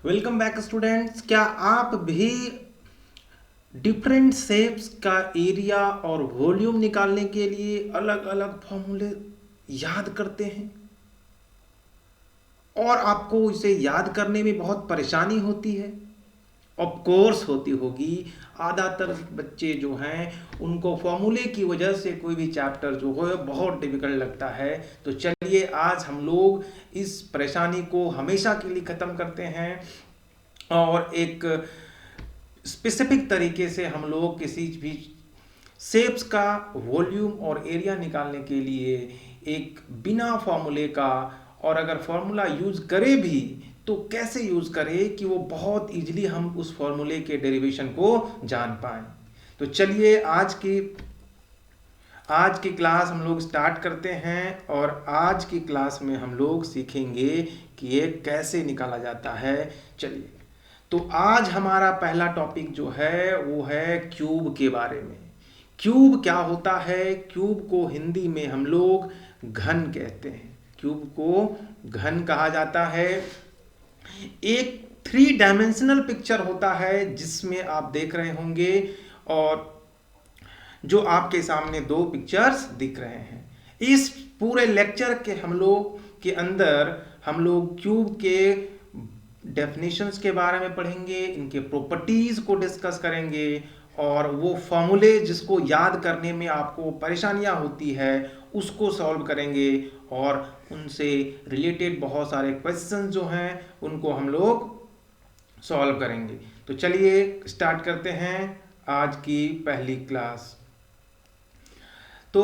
Welcome back students. क्या आप भी डिफरेंट शेप्स का एरिया और वॉल्यूम निकालने के लिए अलग अलग फॉर्मूले याद करते हैं और आपको इसे याद करने में बहुत परेशानी होती है? ऑफ कोर्स होती होगी। ज़्यादातर बच्चे जो हैं उनको फॉर्मूले की वजह से कोई भी चैप्टर जो हो बहुत डिफिकल्ट लगता है। तो चलिए आज हम लोग इस परेशानी को हमेशा के लिए ख़त्म करते हैं और एक स्पेसिफिक तरीके से हम लोग किसी भी शेप्स का वॉल्यूम और एरिया निकालने के लिए एक बिना फॉर्मूले का, और अगर फॉर्मूला यूज करे भी तो कैसे यूज करें कि वो बहुत इजीली हम उस फॉर्मूले के डेरिवेशन को जान पाएं। तो चलिए आज की क्लास हम लोग स्टार्ट करते हैं और आज की क्लास में हम लोग सीखेंगे कि ये कैसे निकाला जाता है। चलिए, तो आज हमारा पहला टॉपिक जो है वो है क्यूब के बारे में। क्यूब क्या होता है? क्यूब को हिंदी में हम लोग घन कहते हैं। क्यूब को घन कहा जाता है। एक 3 डायमेंशनल पिक्चर होता है जिसमें आप देख रहे होंगे, और जो आपके सामने 2 पिक्चर्स दिख रहे हैं। इस पूरे लेक्चर के हम लोग के अंदर हम लोग क्यूब के डेफिनेशंस के बारे में पढ़ेंगे, इनके प्रॉपर्टीज को डिस्कस करेंगे, और वो फॉर्मूले जिसको याद करने में आपको परेशानियां होती है उसको सॉल्व करेंगे, और उनसे रिलेटेड बहुत सारे क्वेश्चन जो हैं उनको हम लोग सॉल्व करेंगे। तो चलिए स्टार्ट करते हैं आज की पहली क्लास। तो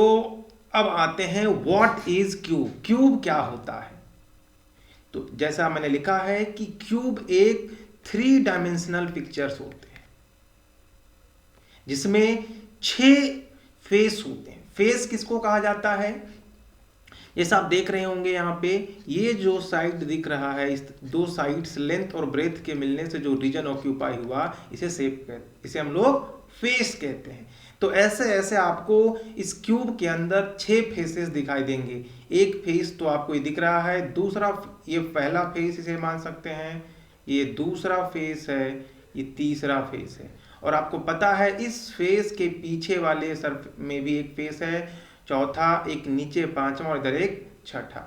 अब आते हैं व्हाट इज क्यूब। क्यूब क्या होता है? तो जैसा मैंने लिखा है कि क्यूब एक 3 डायमेंशनल पिक्चर्स होते हैं जिसमें 6 फेस होते हैं। फेस किसको कहा जाता है? जैसा आप देख रहे होंगे यहाँ पे, ये जो साइड दिख रहा है, इस 2 साइड्स लेंथ और ब्रेथ के मिलने से जो रीजन ऑक्यूपाई हुआ, इसे हम लोग फेस कहते हैं। तो ऐसे ऐसे आपको इस क्यूब के अंदर 6 फेसेस दिखाई देंगे। एक फेस तो आपको ये दिख रहा है, दूसरा ये पहला फेस इसे मान सकते हैं, ये दूसरा फेस है, ये तीसरा फेस है, और आपको पता है इस फेस के पीछे वाले सर में भी एक फेस है, चौथा, एक नीचे पांचवा, और इधर एक छठा।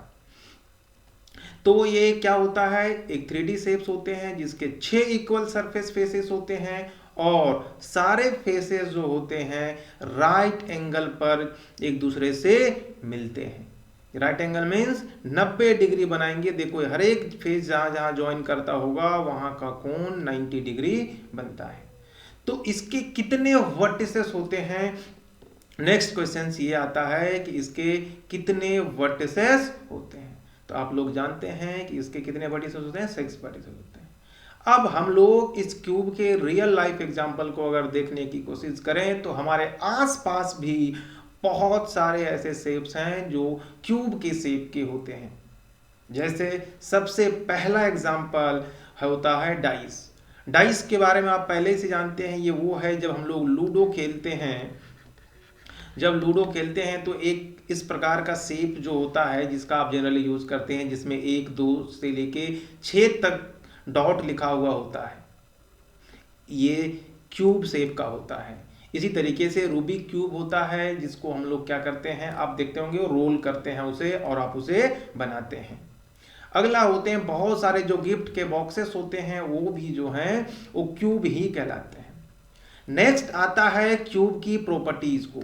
तो ये क्या होता है? एक 3D शेप्स होते हैं जिसके 6 इक्वल सरफेस फेसेस होते हैं, और सारे फेसेस जो होते हैं राइट एंगल पर एक दूसरे से मिलते हैं। राइट एंगल मीन्स 90 डिग्री बनाएंगे। देखो हर एक फेस जहां जहां ज्वाइन करता होगा वहां का कोण 90 डिग्री बनता है। तो इसके कितने वर्टिसेस होते हैं? नेक्स्ट क्वेश्चन ये आता है कि इसके कितने वर्टिसेस होते हैं। तो आप लोग जानते हैं कि इसके कितने वर्टिसेस होते हैं? 6 वर्टिसेस होते हैं। अब हम लोग इस क्यूब के रियल लाइफ एग्जांपल को अगर देखने की कोशिश करें तो हमारे आसपास भी बहुत सारे ऐसे शेप्स हैं जो क्यूब के शेप के होते हैं। जैसे सबसे पहला एग्जांपल होता है डाइस। डाइस के बारे में आप पहले से जानते हैं, ये वो है जब हम लोग लूडो खेलते हैं। जब लूडो खेलते हैं तो एक इस प्रकार का शेप जो होता है जिसका आप जनरली यूज करते हैं, जिसमें 1 2 से लेके 6 तक डॉट लिखा हुआ होता है, ये क्यूब शेप का होता है। इसी तरीके से रूबिक क्यूब होता है जिसको हम लोग क्या करते हैं, आप देखते होंगे, रोल करते हैं उसे और आप उसे बनाते हैं। अगला होते हैं बहुत सारे जो गिफ्ट के बॉक्सेस होते हैं, वो भी जो हैं वो क्यूब ही कहलाते हैं। नेक्स्ट आता है क्यूब की प्रॉपर्टीज को।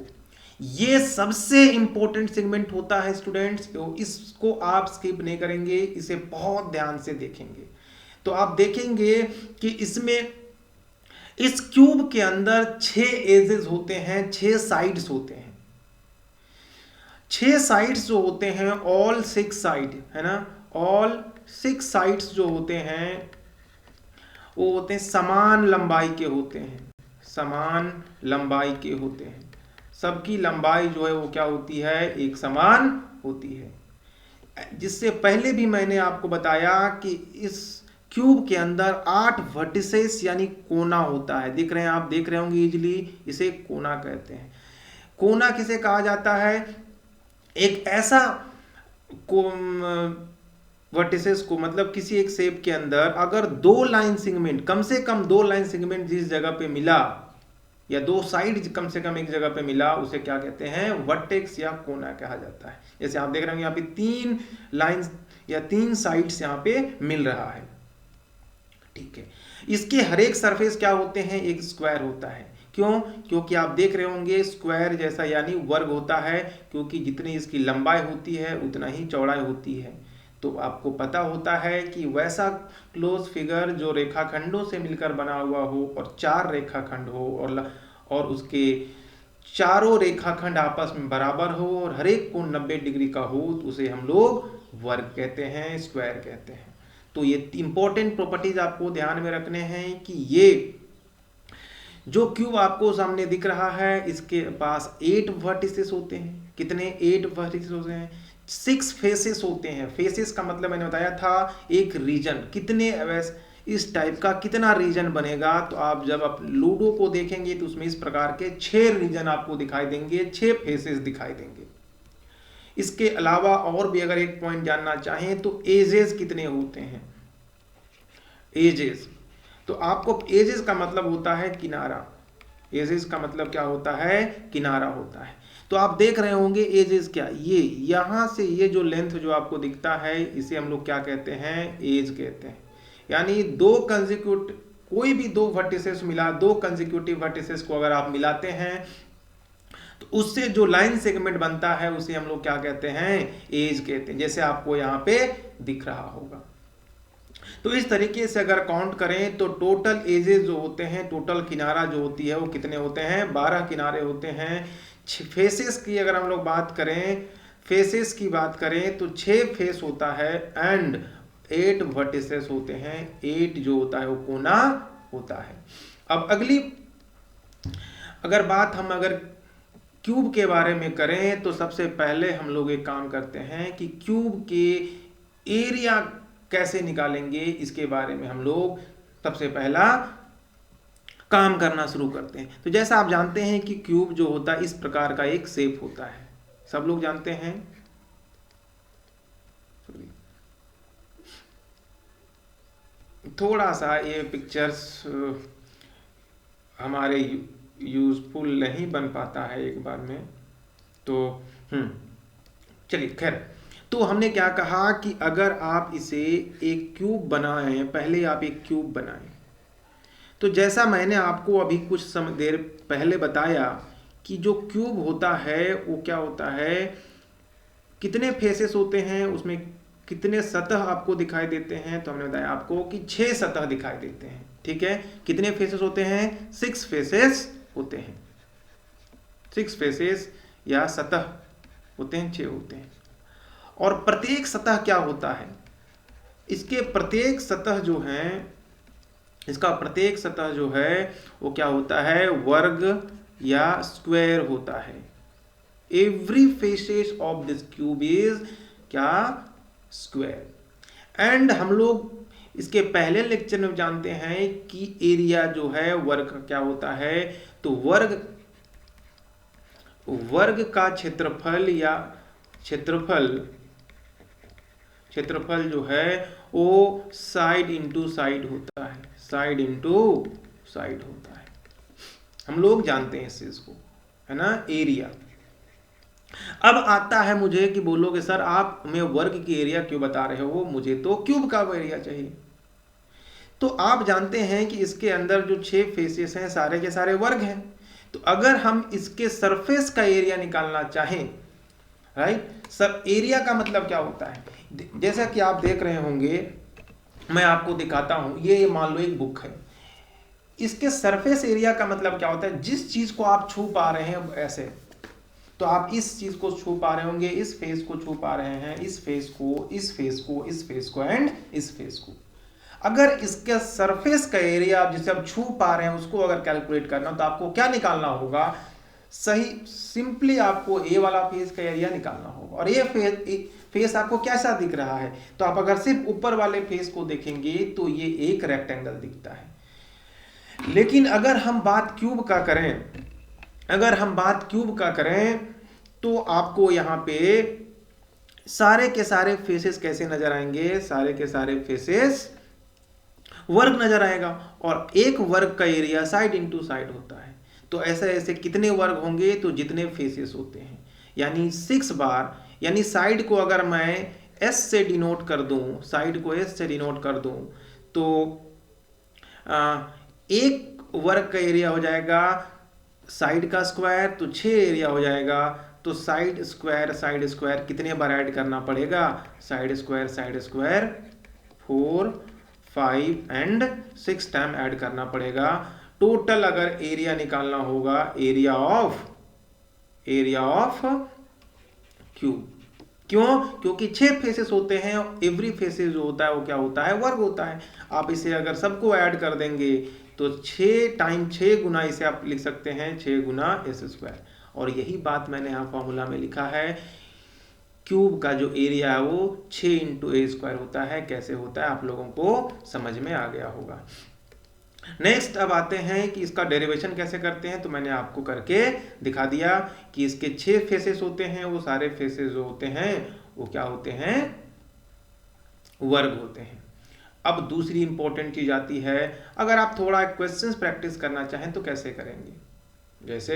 ये सबसे इंपॉर्टेंट सेगमेंट होता है स्टूडेंट्स, तो इसको आप स्किप नहीं करेंगे, इसे बहुत ध्यान से देखेंगे। तो आप देखेंगे कि इसमें इस क्यूब के अंदर 6 एजेस होते हैं, 6 साइड्स होते हैं। 6 साइड्स जो होते हैं, ऑल 6 साइड है ना, ऑल 6 साइड्स जो होते हैं वो होते हैं समान लंबाई के होते हैं, समान लंबाई के होते हैं। सबकी लंबाई जो है वो क्या होती है? एक समान होती है। जिससे पहले भी मैंने आपको बताया कि इस क्यूब के अंदर 8 वर्टिसेस यानी कोना होता है। दिख रहे हैं, आप देख रहे होंगे इजीली, इसे कोना कहते हैं। कोना किसे कहा जाता है? एक ऐसा वर्टिसेस को, मतलब किसी एक शेप के अंदर अगर दो लाइन सेगमेंट, कम से कम दो लाइन सेगमेंट जिस जगह पे मिला, या दो साइड कम से कम एक जगह पे मिला, उसे क्या कहते हैं? वर्टेक्स या कोना कहा जाता है। जैसे आप देख रहे होंगे यहाँ पे 3 लाइंस या 3 साइड्स यहाँ पे मिल रहा है, ठीक है। इसके हर एक सरफेस क्या होते हैं? एक स्क्वायर होता है। क्यों? क्योंकि आप देख रहे होंगे स्क्वायर जैसा यानी वर्ग होता है, क्योंकि जितनी इसकी लंबाई होती है उतना ही चौड़ाई होती है। तो आपको पता होता है कि वैसा क्लोज फिगर जो रेखाखंडों से मिलकर बना हुआ हो और 4 रेखाखंड हो और उसके चारों रेखाखंड आपस में बराबर हो और हर एक कोण 90 डिग्री का हो, तो उसे हम लोग वर्ग कहते हैं, स्क्वायर कहते हैं। तो ये इंपॉर्टेंट प्रॉपर्टीज आपको ध्यान में रखने हैं कि ये जो क्यूब आपको सामने दिख रहा है, इसके पास 8 वर्टिसेस होते हैं। कितने? 8 वर्टिसेस होते हैं। 6 फेसेस होते हैं। फेसेस का मतलब मैंने बताया था एक रीजन। कितने इस टाइप का कितना रीजन बनेगा? तो आप जब आप लूडो को देखेंगे तो उसमें इस प्रकार के 6 रीजन आपको दिखाई देंगे, 6 फेसेस दिखाई देंगे। इसके अलावा और भी अगर एक पॉइंट जानना चाहें तो एजेस कितने होते हैं? एजेस, तो आपको एजेस का मतलब होता है किनारा। एजेस का मतलब क्या होता है? किनारा होता है। तो आप देख रहे होंगे एजेस क्या, ये यहां से ये जो लेंथ जो आपको दिखता है, इसे हम लोग क्या कहते हैं? एज कहते हैं। यानी कोई भी दो वर्टिसेस मिला, 2 कंसेक्यूटिव वर्टिसेस को अगर आप मिलाते हैं तो उससे जो लाइन सेगमेंट बनता है उसे हम लोग क्या कहते हैं? एज कहते हैं। जैसे आपको यहाँ पे दिख रहा होगा। तो इस तरीके से अगर काउंट करें तो टोटल एजेस जो होते हैं, टोटल किनारा जो होती है वो कितने होते हैं? 12 किनारे होते हैं। फेसेस की अगर हम लोग बात करें, फेसेस की बात करें तो 6 फेस होता है एंड 8 वर्टिसेस होते हैं। 8 जो होता है वो कोना होता है। अब अगली अगर बात हम अगर क्यूब के बारे में करें तो सबसे पहले हम लोग एक काम करते हैं कि क्यूब के एरिया कैसे निकालेंगे, इसके बारे में हम लोग सबसे पहला काम करना शुरू करते हैं। तो जैसा आप जानते हैं कि क्यूब जो होता है इस प्रकार का एक शेप होता है, सब लोग जानते हैं। थोड़ा सा ये पिक्चर्स हमारे यूजफुल नहीं बन पाता है एक बार में, तो चलिए खैर। तो हमने क्या कहा कि अगर आप इसे एक क्यूब बनाएं, पहले आप एक क्यूब बनाएं, तो जैसा मैंने आपको अभी कुछ समय देर पहले बताया कि जो क्यूब होता है वो क्या होता है, कितने फेसेस होते हैं, उसमें कितने सतह आपको दिखाई देते हैं। तो हमने बताया आपको कि 6 सतह दिखाई देते हैं, ठीक है। कितने फेसेस होते हैं? 6 फेसेस होते हैं। 6 फेसेस या सतह होते हैं, 6 होते हैं। और प्रत्येक सतह क्या होता है? इसके प्रत्येक सतह जो है, इसका प्रत्येक सतह जो है वो क्या होता है? वर्ग या स्क्वायर होता है। Every faces of this cube is क्या? स्क्वायर। एंड हम लोग इसके पहले लेक्चर में जानते हैं कि एरिया जो है वर्ग का क्या होता है। तो वर्ग का क्षेत्रफल या क्षेत्रफल जो है वो साइड इंटू साइड होता है, साइड इंटू साइड होता है। हम लोग जानते हैं इस चीज को, है ना, एरिया। अब आता है मुझे कि बोलोगे सर आप हमें वर्ग की एरिया क्यों बता रहे हो, मुझे तो क्यूब का एरिया चाहिए। तो आप जानते हैं कि इसके अंदर जो 6 फेसेस हैं सारे के सारे वर्ग हैं। तो अगर हम इसके सरफेस का एरिया निकालना चाहें, राइट, सब एरिया का मतलब क्या होता है? जैसा कि आप देख रहे होंगे, मैं आपको दिखाता हूं, ये मान लो एक बुक है। इसके सरफेस एरिया का मतलब क्या होता है? जिस चीज को आप छू पा रहे हैं ऐसे, तो आप इस चीज को छू पा रहे होंगे, इस फेस को छू पा रहे हैं, इस फेस को, इस फेस को, इस फेस को एंड इस फेस को। अगर इसके सरफेस का एरिया जिसे आप छू पा रहे हैं उसको अगर कैलकुलेट करना तो आपको क्या निकालना होगा? सही, सिंपली आपको ए वाला फेस का एरिया निकालना होगा। और ये फेस आपको कैसा दिख रहा है? तो आप अगर सिर्फ ऊपर वाले फेस को देखेंगे तो ये एक रेक्टेंगल दिखता है। लेकिन अगर हम बात क्यूब का करें, तो आपको यहाँ पे सारे के सारे फेसेस कैसे नजर आएंगे, सारे के सारे फेसेस वर्ग नजर आएगा, और एक वर्ग का एरिया साइड इंटू साइड होता है। तो ऐसे ऐसे कितने वर्ग होंगे, तो जितने फेसेस होते हैं, यानी 6 बार, यानी साइड को अगर मैं एस से डिनोट कर दूं, साइड को एस से डिनोट कर दूं, तो एक वर्ग का एरिया हो जाएगा साइड का स्क्वायर, तो 6 एरिया हो जाएगा। तो साइड स्क्वायर कितने बार ऐड करना पड़ेगा, side square 4 5 and 6 time add करना पड़ेगा। टोटल अगर एरिया निकालना होगा, एरिया ऑफ क्यूब। क्यों? क्योंकि 6 फेसेस होते हैं, एवरी फेसेस जो होता है वो क्या होता है, वर्ग होता है। आप इसे अगर सबको ऐड कर देंगे तो 6 टाइम 6 गुना इसे आप लिख सकते हैं 6 गुना एस स्क्वायर। और यही बात मैंने यहाँ फॉर्मूला में लिखा है, क्यूब का जो एरिया है वो 6 इंटू ए स्क्वायर होता है। कैसे होता है आप लोगों को समझ में आ गया होगा। नेक्स्ट अब आते हैं कि इसका डेरिवेशन कैसे करते हैं। तो मैंने आपको करके दिखा दिया कि इसके 6 फेसेस होते हैं, वो सारे फेसेस जो होते हैं वो क्या होते हैं, वर्ग होते हैं। अब दूसरी इंपॉर्टेंट चीज आती है, अगर आप थोड़ा क्वेश्चंस प्रैक्टिस करना चाहें तो कैसे करेंगे, जैसे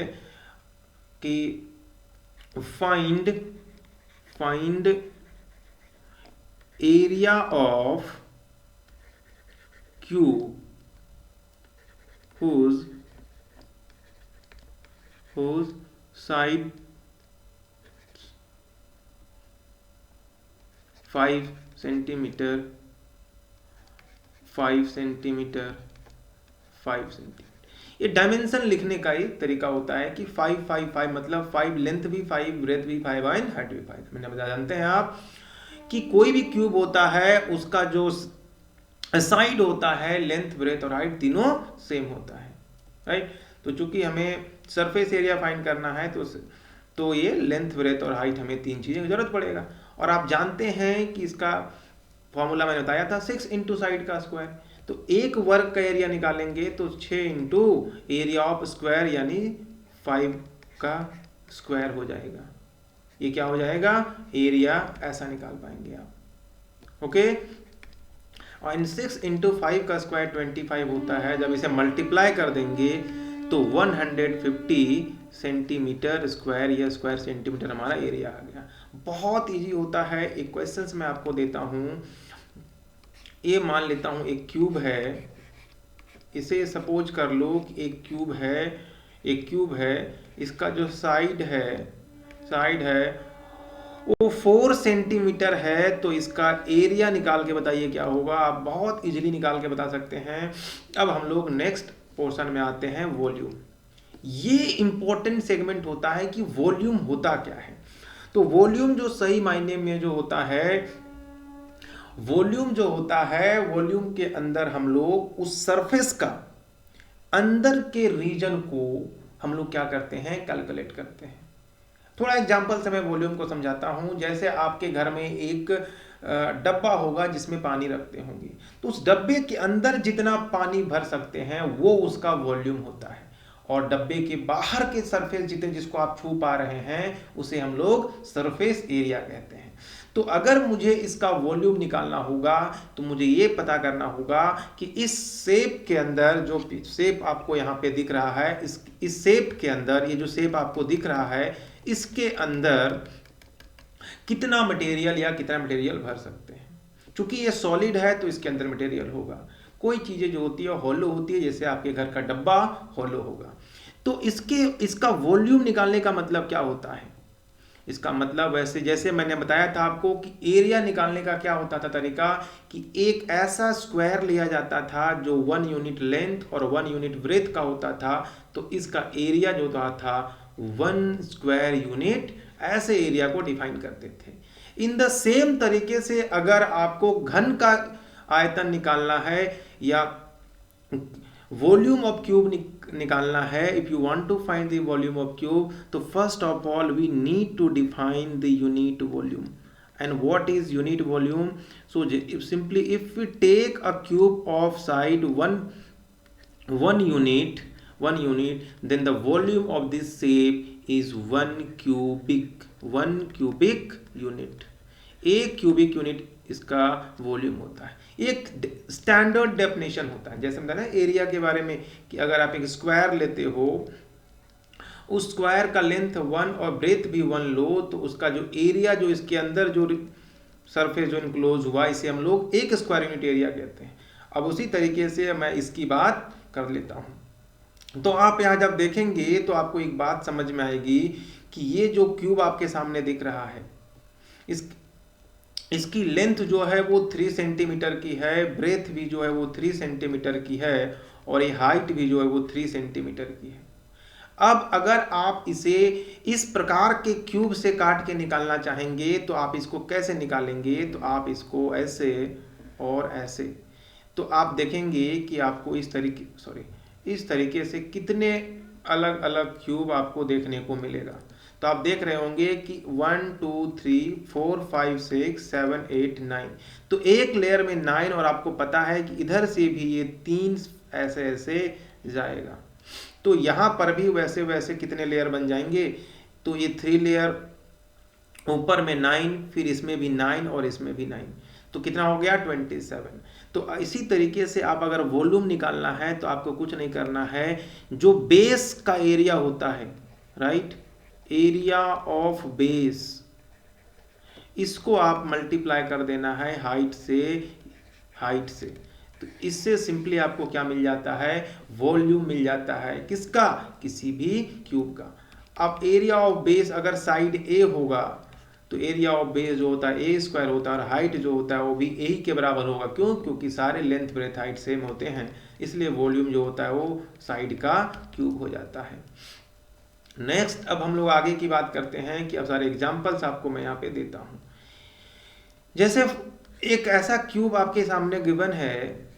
कि find area of cube whose side 5 centimetre 5 centimetre 5 centimetre. ये डायमेंशन लिखने का एक तरीका होता है कि 5 5 5 मतलब 5 लेंथ भी 5, ब्रेथ भी 5 एंड हाइट भी 5। मैंने बता, जानते हैं आप कि कोई भी क्यूब होता है उसका जो साइड होता है, लेंथ ब्रेथ और हाइट तीनों सेम होता है, राइट। तो चूंकि हमें सरफेस एरिया फाइंड करना है तो ये लेंथ ब्रेथ और हाइट हमें 3 चीजें की जरूरत पड़ेगा। और आप जानते हैं कि इसका फॉर्मूला मैंने बताया था 6 इंटू साइड का स्क्वायर। तो एक वर्ग का एरिया निकालेंगे तो 6 इंटू एरिया ऑफ स्क्वायर यानी 5 का स्क्वायर हो जाएगा। ये क्या हो जाएगा, एरिया, ऐसा निकाल पाएंगे आप, ओके। और 6 इंटू 5 का स्क्वायर 25 होता है। जब इसे मल्टीप्लाई कर देंगे तो 150 सेंटीमीटर स्क्वायर या स्क्वायर सेंटीमीटर हमारा एरिया आ गया। बहुत इजी होता है। एक क्वेश्चन मैं आपको देता हूँ, ये मान लेता हूँ एक क्यूब है, इसे सपोज कर लो कि एक क्यूब है, इसका जो साइड है वो 4 सेंटीमीटर है। तो इसका एरिया निकाल के बताइए क्या होगा। आप बहुत इजीली निकाल के बता सकते हैं। अब हम लोग नेक्स्ट पोर्शन में आते हैं, वॉल्यूम। ये इंपॉर्टेंट सेगमेंट होता है कि वॉल्यूम होता क्या है। तो वॉल्यूम जो सही मायने में जो होता है, वॉल्यूम के अंदर हम लोग उस सरफेस का अंदर के रीजन को हम लोग क्या करते हैं, कैलकुलेट करते हैं। थोड़ा एग्जांपल से मैं वॉल्यूम को समझाता हूं। जैसे आपके घर में एक डब्बा होगा जिसमें पानी रखते होंगे, तो उस डब्बे के अंदर जितना पानी भर सकते हैं वो उसका वॉल्यूम होता है। और डब्बे के बाहर के सरफेस जितने जिसको आप छू पा रहे हैं उसे हम लोग सरफेस एरिया कहते हैं। तो अगर मुझे इसका वॉल्यूम निकालना होगा तो मुझे ये पता करना होगा कि इस शेप के अंदर, जो शेप आपको यहाँ पे दिख रहा है, इस शेप के अंदर, ये जो शेप आपको दिख रहा है, इसके अंदर कितना मटेरियल भर सकते हैं। चूंकि ये सॉलिड है तो इसके अंदर मटेरियल होगा। कोई चीजें जो होती है हॉलो होती है, जैसे आपके घर का डब्बा हॉलो होगा। तो इसका वॉल्यूम निकालने का मतलब क्या होता है, इसका मतलब वैसे जैसे मैंने बताया था आपको कि एरिया निकालने का क्या होता था तरीका, कि एक ऐसा स्क्वायर लिया जाता था जो 1 यूनिट लेंथ और 1 यूनिट ब्रेथ का होता था। तो इसका एरिया जो था 1 स्क्वायर यूनिट, ऐसे एरिया को डिफाइन करते थे। इन द सेम तरीके से अगर आपको घन का आयतन निकालना है या वॉल्यूम ऑफ क्यूब निकालना है, if you want to find the volume of cube, तो first of all we need to define the unit volume. and what is unit volume? So simply if we take a cube of side 1 unit, then the volume of this shape is 1 cubic unit. 1 cubic unit इसका volume होता है। एक standard definition होता है, जैसे हम ना area के बारे में कि अगर आप एक स्क्वायर लेते हो, उस स्क्वायर का लेंथ 1 और ब्रेथ भी 1 लो, तो उसका जो एरिया जो इसके अंदर जो सरफेस जो इनक्लोज हुआ, इसे हम लोग 1 स्क्वायर यूनिट एरिया कहते हैं। अब उसी तरीके से मैं इसकी बात कर लेता हूँ। तो आप यहाँ जब देखेंगे तो आपको एक बात समझ में आएगी कि ये जो क्यूब आपके सामने दिख रहा है, इसकी लेंथ जो है वो 3 सेंटीमीटर की है, ब्रेथ भी जो है वो 3 सेंटीमीटर की है, और ये हाइट भी जो है वो 3 सेंटीमीटर की है। अब अगर आप इसे इस प्रकार के क्यूब से काट के निकालना चाहेंगे तो आप इसको कैसे निकालेंगे? तो आप इसको ऐसे और ऐसे, तो आप देखेंगे कि आपको इस तरीके से कितने अलग अलग क्यूब आपको देखने को मिलेगा। तो आप देख रहे होंगे कि 1 2 3 4 5 6 7 8 9, तो एक लेयर में 9, और आपको पता है कि इधर से भी ये 3 ऐसे ऐसे जाएगा। तो यहाँ पर भी वैसे वैसे कितने लेयर बन जाएंगे? तो ये 3 लेयर, ऊपर में 9, फिर इसमें भी 9 और इसमें भी 9, तो कितना हो गया? 27। तो इसी तरीके से आप अगर वॉल्यूम निकालना है तो आपको कुछ नहीं करना है, जो बेस का एरिया होता है, राइट, एरिया ऑफ बेस, इसको आप मल्टीप्लाई कर देना है हाइट से। तो इससे सिंपली आपको क्या मिल जाता है? वॉल्यूम मिल जाता है। किसका? किसी भी क्यूब का। अब एरिया ऑफ बेस अगर साइड ए होगा तो एरिया ऑफ बेस जो होता है ए स्क्वायर होता है, और हाइट जो होता है वो भी ए के बराबर होगा। क्यों? क्योंकि सारे लेंथ ब्रेथ हाइट सेम होते हैं, इसलिए वॉल्यूम जो होता है वो साइड का क्यूब हो जाता है। नेक्स्ट, अब हम लोग आगे की बात करते हैं कि अब सारे एग्जांपल्स आपको मैं यहाँ पे देता हूँ। जैसे एक ऐसा क्यूब आपके सामने गिवन है,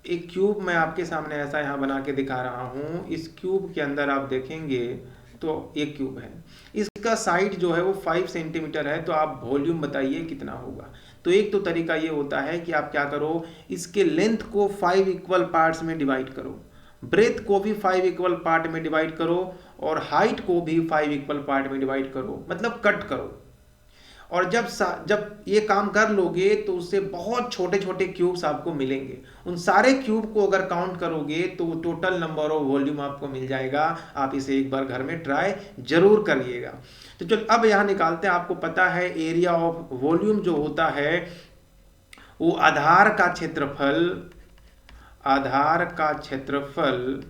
एक क्यूब मैं आपके सामने ऐसा यहाँ बना के दिखा रहा हूँ। इस क्यूब के अंदर आप देखेंगे तो एक क्यूब है, इसका साइड जो है वो 5 सेंटीमीटर है, तो आप वॉल्यूम बताइए कितना होगा। तो एक तो तरीका ये होता है कि आप क्या करो, इसके लेंथ को 5 इक्वल पार्ट्स में डिवाइड करो, ब्रेथ को भी 5 इक्वल पार्ट में डिवाइड करो, और हाइट को भी 5 इक्वल पार्ट में डिवाइड करो, मतलब कट करो। और जब ये काम कर लोगे तो उससे बहुत छोटे छोटे क्यूब्स आपको मिलेंगे। उन सारे क्यूब को अगर काउंट करोगे तो टोटल नंबर ऑफ वॉल्यूम आपको मिल जाएगा। आप इसे एक बार घर में ट्राई जरूर करिएगा। तो चलो अब यहाँ निकालते हैं। आपको पता है एरिया ऑफ वॉल्यूम जो होता है वो आधार का क्षेत्रफल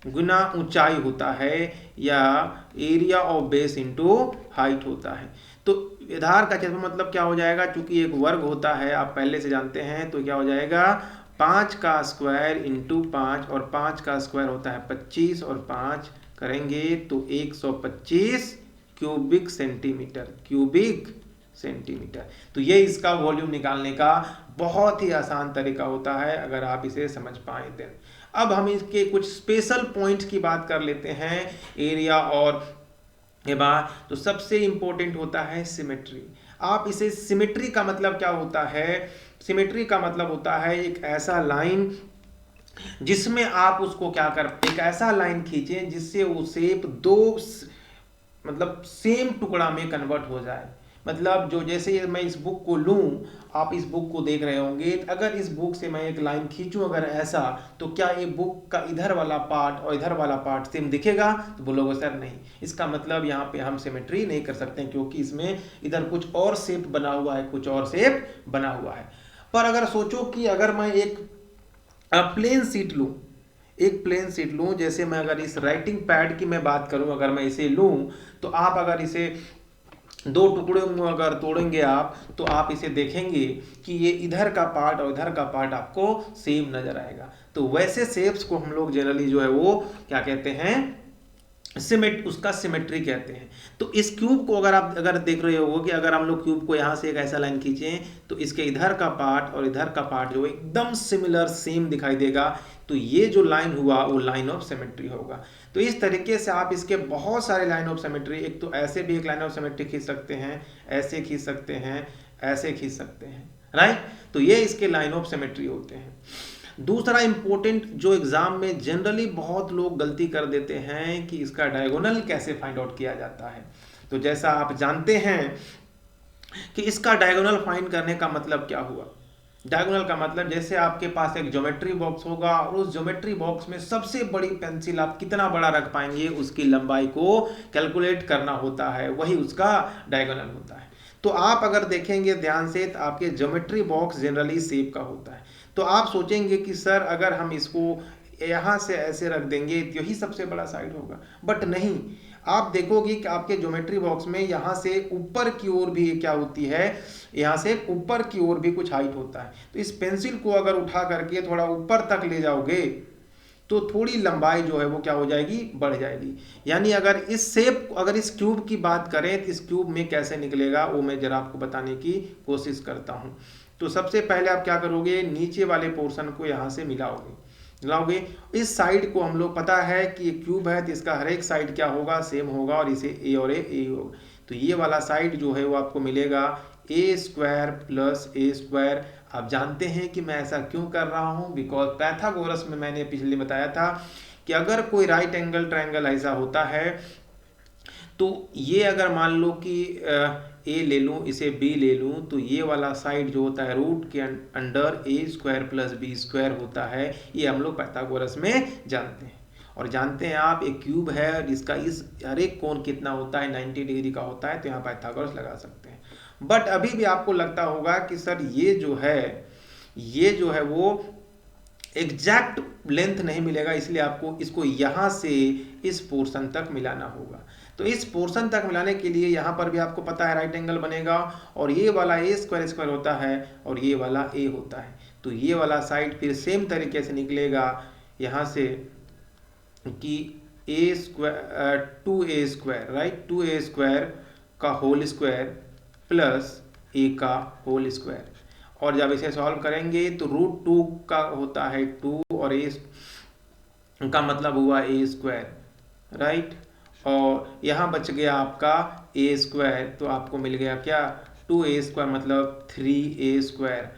गुना ऊंचाई होता है, या area of base into height होता है। तो आधार का क्षेत्रफल मतलब क्या हो जाएगा? चूंकि एक वर्ग होता है, आप पहले से जानते हैं, तो क्या हो जाएगा? 5 का स्क्वायर इंटू 5, और 5 का स्क्वायर होता है 25, और 5 करेंगे तो 125 क्यूबिक सेंटीमीटर। तो ये इसका वॉल्यूम निकालने का बहुत ही आसान तरीका होता है, अगर आप इसे समझ पाए तो। अब हम इसके कुछ स्पेशल पॉइंट्स की बात कर लेते हैं एरिया और के बाद। तो सबसे इंपॉर्टेंट होता है सिमेट्री। आप इसे, सिमेट्री का मतलब क्या होता है? सिमेट्री का मतलब होता है एक ऐसा लाइन जिसमें आप उसको क्या कर, एक ऐसा लाइन खींचें जिससे वो शेप दो मतलब सेम टुकड़ा में कन्वर्ट हो जाए। मतलब जो, जैसे मैं इस बुक को लूं, आप इस बुक को देख रहे होंगे, अगर इस बुक से मैं एक लाइन खींचूं अगर ऐसा, तो क्या ये बुक का इधर वाला पार्ट और इधर वाला पार्ट सेम दिखेगा? तो बोलोगे सर नहीं। इसका मतलब यहाँ पे हम सिमेट्री नहीं कर सकते, क्योंकि इसमें इधर कुछ और शेप बना हुआ है, कुछ और शेप बना हुआ है। पर अगर सोचो कि अगर मैं एक प्लेन शीट लूं, जैसे मैं अगर इस राइटिंग पैड की मैं बात करूं, अगर मैं इसे लूं, तो आप अगर इसे 2 टुकड़ों में अगर तोड़ेंगे आप, तो आप इसे देखेंगे कि ये इधर का पार्ट और इधर का पार्ट आपको सेम नजर आएगा। तो वैसे शेप्स को हम लोग जनरली जो है वो क्या कहते हैं? उसका सिमेट्री कहते हैं। तो इस क्यूब को अगर देख रहे हो कि अगर हम लोग क्यूब को यहाँ से एक ऐसा लाइन खींचें, तो इसके इधर का पार्ट और इधर का पार्ट जो एकदम सिमिलर सेम दिखाई देगा। तो ये जो लाइन हुआ वो लाइन ऑफ सिमेट्री होगा। तो इस तरीके से आप इसके बहुत सारे लाइन ऑफ सिमेट्री, एक तो ऐसे भी एक लाइन ऑफ सिमेट्री खींच सकते हैं, ऐसे खींच सकते हैं, ऐसे खींच सकते हैं, राइट। तो ये इसके लाइन ऑफ सिमेट्री होते हैं। दूसरा इंपॉर्टेंट जो एग्जाम में जनरली बहुत लोग गलती कर देते हैं कि इसका डायगोनल कैसे फाइंड आउट किया जाता है। तो जैसा आप जानते हैं कि इसका डायगोनल फाइंड करने का मतलब क्या हुआ। डायगोनल का मतलब जैसे आपके पास एक ज्योमेट्री बॉक्स होगा और उस ज्योमेट्री बॉक्स में सबसे बड़ी पेंसिल आप कितना बड़ा रख पाएंगे उसकी लंबाई को कैलकुलेट करना होता है, वही उसका डायगोनल होता है। तो आप अगर देखेंगे ध्यान से तो आपके ज्योमेट्री बॉक्स जनरली शेप का होता है। तो आप सोचेंगे कि सर अगर हम इसको यहाँ से ऐसे रख देंगे तो यही सबसे बड़ा साइड होगा, बट नहीं। आप देखोगे कि आपके ज्योमेट्री बॉक्स में यहाँ से ऊपर की ओर भी क्या होती है, यहाँ से ऊपर की ओर भी कुछ हाइट होता है। तो इस पेंसिल को अगर उठा करके थोड़ा ऊपर तक ले जाओगे तो थोड़ी लंबाई जो है वो क्या हो जाएगी, बढ़ जाएगी। यानी अगर इस शेप, अगर इस क्यूब की बात करें तो इस क्यूब में कैसे निकलेगा वो मैं जरा आपको बताने की कोशिश करता हूँ। तो सबसे पहले आप क्या करोगे, नीचे वाले पोर्शन को यहाँ से मिलाओगे। इस साइड को हम लोग पता है कि क्यूब है तो इसका हर एक साइड क्या होगा, सेम होगा और इसे ए और ए होगा। तो ये वाला साइड जो है वो आपको मिलेगा ए स्क्वायर प्लस ए स्क्वायर। आप जानते हैं कि मैं ऐसा क्यों कर रहा हूँ, बिकॉज पैथागोरस में मैंने पिछले बताया था कि अगर कोई राइट एंगल ट्रायंगल ऐसा होता है तो ये अगर मान लो कि ए ले लूँ, इसे बी ले लूँ, तो ये वाला साइड जो होता है रूट के अंडर ए स्क्वायर प्लस बी स्क्वायर होता है। ये हम लोग पैथागोरस में जानते हैं। और जानते हैं आप एक क्यूब है जिसका इस हर एक कोण कितना होता है, 90 डिग्री का होता है, तो यहाँ पैथागोरस लगा सकते हैं। बट अभी भी आपको लगता होगा कि सर ये जो है वो एग्जैक्ट लेंथ नहीं मिलेगा, इसलिए आपको इसको यहाँ से इस पोर्शन तक मिलाना होगा। तो इस पोर्शन तक मिलाने के लिए यहाँ पर भी आपको पता है राइट एंगल बनेगा और ये वाला ए स्क्वायर स्क्वायर होता है और ये वाला ए होता है। तो ये वाला साइड फिर सेम तरीके से निकलेगा यहाँ से कि A square 2a square, right, 2a square का होल स्क्वायर प्लस ए का होल स्क्वायर। और जब इसे सॉल्व करेंगे तो √2 का होता है 2 और ए का मतलब हुआ ए स्क्वायर, राइट। और यहाँ बच गया आपका ए स्क्वायर, तो आपको मिल गया क्या, 2a स्क्वायर मतलब 3a स्क्वायर।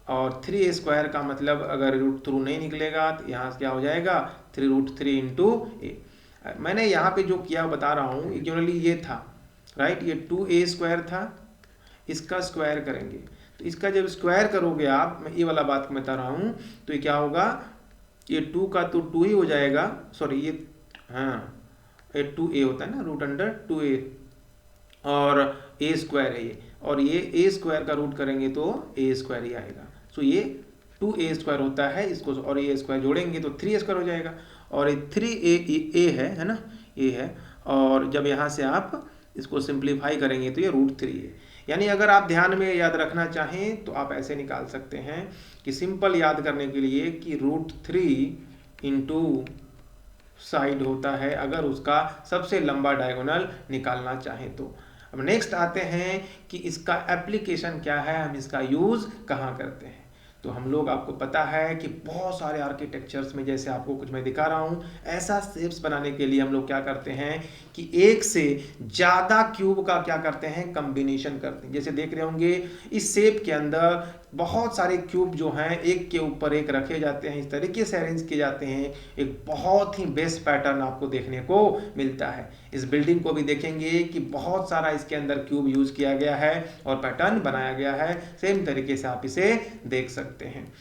और 3a स्क्वायर का मतलब अगर रूट थ्रू नहीं निकलेगा तो यहाँ क्या हो जाएगा 3√3 इंटू ए। मैंने यहाँ पे जो किया बता रहा हूँ, जनरली ये था, राइट, ये 2a स्क्वायर था, इसका स्क्वायर करेंगे तो इसका जब स्क्वायर करोगे आप, मैं ये वाला बात को बता रहा हूँ, तो ये क्या होगा, ये 2 का तो 2 ही हो जाएगा, सॉरी ये हाँ ये 2a होता है ना, रूट अंडर 2a और a स्क्वायर है ये, और ये a स्क्वायर का रूट करेंगे तो a स्क्वायर ही आएगा। सो ये 2a स्क्वायर होता है, इसको और a स्क्वायर जोड़ेंगे तो 3a स्क्वायर हो जाएगा। और ये 3a है ना, a है, और जब यहाँ से आप इसको सिंप्लीफाई करेंगे तो ये √3 है। यानी अगर आप ध्यान में याद रखना चाहें तो आप ऐसे निकाल सकते हैं कि सिंपल याद करने के लिए कि √3 इंटू साइड होता है अगर उसका सबसे लंबा डायगोनल निकालना चाहें तो। अब नेक्स्ट आते हैं कि इसका एप्लीकेशन क्या है, हम इसका यूज़ कहाँ करते हैं। तो हम लोग, आपको पता है कि बहुत सारे आर्किटेक्चर्स में, जैसे आपको कुछ मैं दिखा रहा हूँ, ऐसा शेप्स बनाने के लिए हम लोग क्या करते हैं कि एक से ज़्यादा क्यूब का क्या करते हैं, कम्बिनेशन करते हैं। जैसे देख रहे होंगे इस शेप के अंदर बहुत सारे क्यूब जो हैं एक के ऊपर एक रखे जाते हैं, इस तरीके से अरेंज किए जाते हैं। एक बहुत ही बेस्ट पैटर्न आपको देखने को मिलता है। इस बिल्डिंग को भी देखेंगे कि बहुत सारा इसके अंदर क्यूब यूज किया गया है और पैटर्न बनाया गया है। सेम तरीके से आप इसे देख सकते हैं।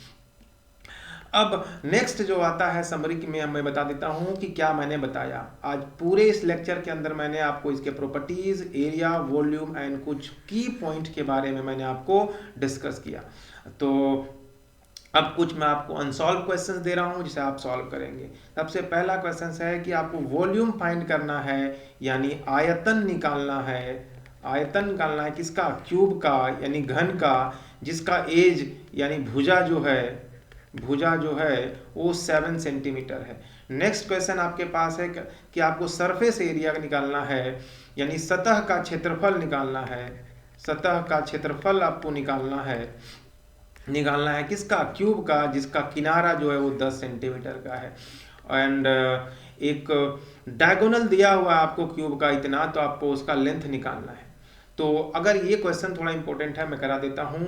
अब नेक्स्ट जो आता है समरी में, मैं बता देता हूं कि क्या मैंने बताया आज पूरे इस लेक्चर के अंदर। मैंने आपको इसके प्रॉपर्टीज, एरिया, वॉल्यूम एंड कुछ की पॉइंट के बारे में मैंने आपको डिस्कस किया। तो अब कुछ मैं आपको अनसॉल्व क्वेश्चंस दे रहा हूं जिसे आप सॉल्व करेंगे। सबसे पहला क्वेश्चन है कि आपको वॉल्यूम फाइंड करना है, यानी आयतन निकालना है। आयतन निकालना है किसका, क्यूब का, यानी घन का, जिसका एज यानी भुजा जो है वो 7 सेंटीमीटर है। नेक्स्ट क्वेश्चन आपके पास है कि आपको सरफेस एरिया निकालना है, यानी सतह का क्षेत्रफल निकालना है। सतह का क्षेत्रफल आपको निकालना है किसका, क्यूब का, जिसका किनारा जो है वो 10 सेंटीमीटर का है। एंड एक डायगोनल दिया हुआ है आपको क्यूब का इतना, तो आपको उसका लेंथ निकालना है। तो अगर ये क्वेश्चन थोड़ा इंपॉर्टेंट है, मैं करा देता हूं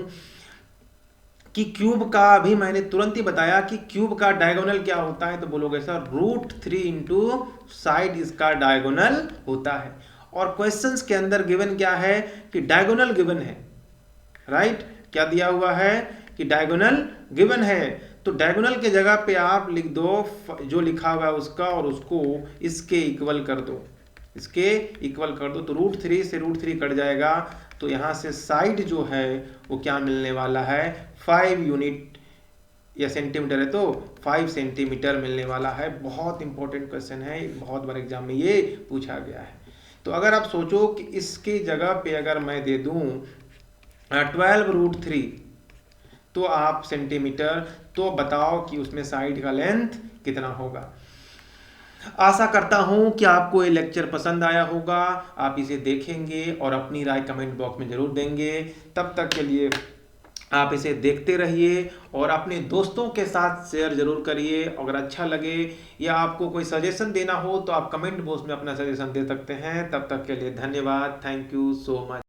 कि क्यूब का, अभी मैंने तुरंत ही बताया कि क्यूब का डायगोनल क्या होता है, तो बोलोगे सर √3 इंटू साइड इसका डायगोनल होता है। और क्वेश्चंस के अंदर गिवन क्या है कि डायगोनल गिवन है, राइट। क्या दिया हुआ है कि डायगोनल गिवन है, तो डायगोनल के जगह पे आप लिख दो जो लिखा हुआ है उसका, और उसको इसके इक्वल कर दो, इसके इक्वल कर दो, तो √3 से √3 कट जाएगा, तो यहाँ से साइड जो है वो क्या मिलने वाला है, 5 यूनिट, या सेंटीमीटर है तो 5 सेंटीमीटर मिलने वाला है। बहुत इंपॉर्टेंट क्वेश्चन है, बहुत बार एग्जाम में ये पूछा गया है। तो अगर आप सोचो कि इसके जगह पे अगर मैं दे दूं 12 √3 तो आप सेंटीमीटर, तो बताओ कि उसमें साइड का लेंथ कितना होगा। आशा करता हूं कि आपको ये लेक्चर पसंद आया होगा, आप इसे देखेंगे और अपनी राय कमेंट बॉक्स में जरूर देंगे। तब तक के लिए आप इसे देखते रहिए और अपने दोस्तों के साथ शेयर जरूर करिए। अगर अच्छा लगे या आपको कोई सजेशन देना हो तो आप कमेंट बॉक्स में अपना सजेशन दे सकते हैं। तब तक के लिए धन्यवाद, थैंक यू सो मच।